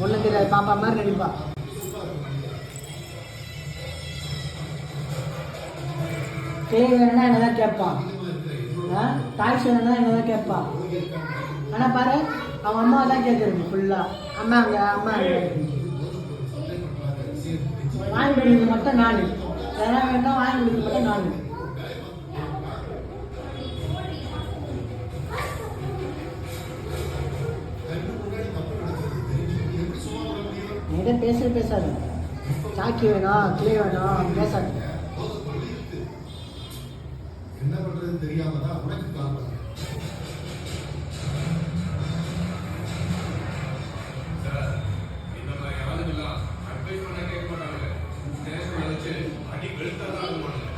ஒன்றும் தெரியாது பாப்பா மாதிரி நடிப்பா. கேள்வி வேணும்னா என்னதான் கேட்பான், டாய்ஸ் வேணும்னா என்னதான் கேட்பான். ஆனால் பாரு அவன் அம்மா தான் கேட்குறது ஃபுல்லாக. அம்மா அங்கே அம்மா அங்கே வாங்கி கொடுக்குறது மட்டும் நான். எதனா வேண்டாம் வாங்கி கொடுக்குறது மட்டும் நான். என்கிட்ட பேசாது. சாக்கி வேணும், கிளே வேணும், பேசாது. என்ன பண்றது தெரியாம தான் உனக்கு கால் பண்ணேன்.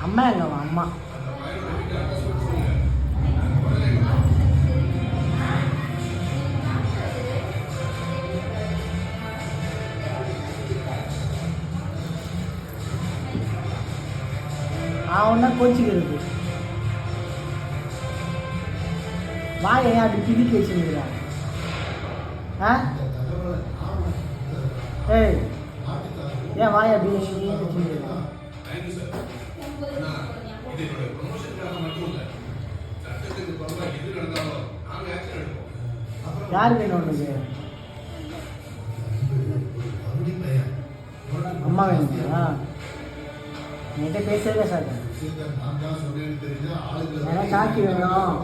அம்மா எங்கம்மா அம்மா அவனா கோச்சிக்கிறது. வாயை அப்படி பிடிக்க வச்சுருக்கிறான். ஏய் ஏன் வாயை அப்படி வச்சுருக்கிறான்? யார் வேணும் உனக்கு? அம்மா வேணுங்களா? என்கிட்ட பேசவே சார். எனக்கு சாக்கி வேணும்,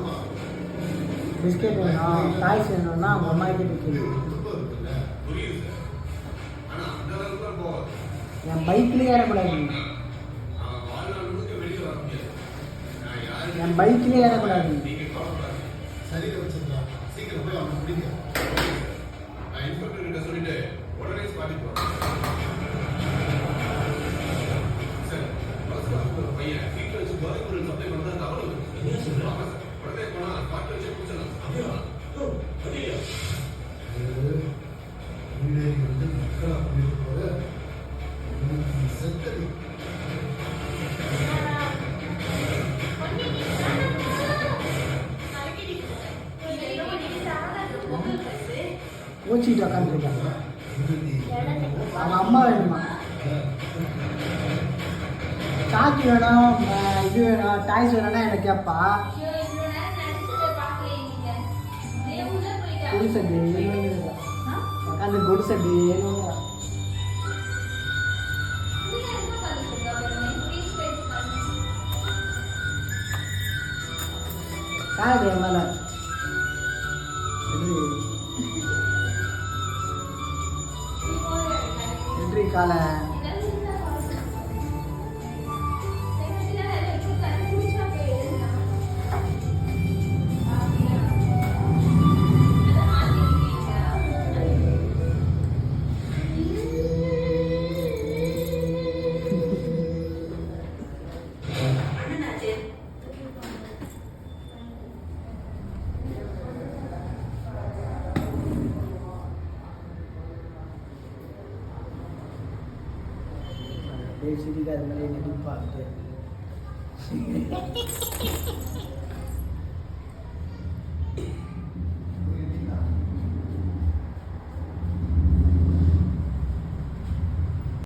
பிஸ்கெட் வேணும், டாய்ஸ் வேணும்னா அவங்க அம்மா கிட்ட கேள்வி. என் பைக்லேயே ஏறக்கூடாது, என் பைக்லேயே ஏறக்கூடாது. கோச்சிக்கிட்டு உக்காந்துருக்காங்க. அவங்க அம்மா வேணுமா? சாக்கி வேணும், இது வேணும், டாய்ஸ் வேணும்னா எனக்கு கேட்பா. குடிசடி உட்காந்து குடிசடி காலடி மேல கால சிரிக்காத மாதிரி நடிப்பாட்டு.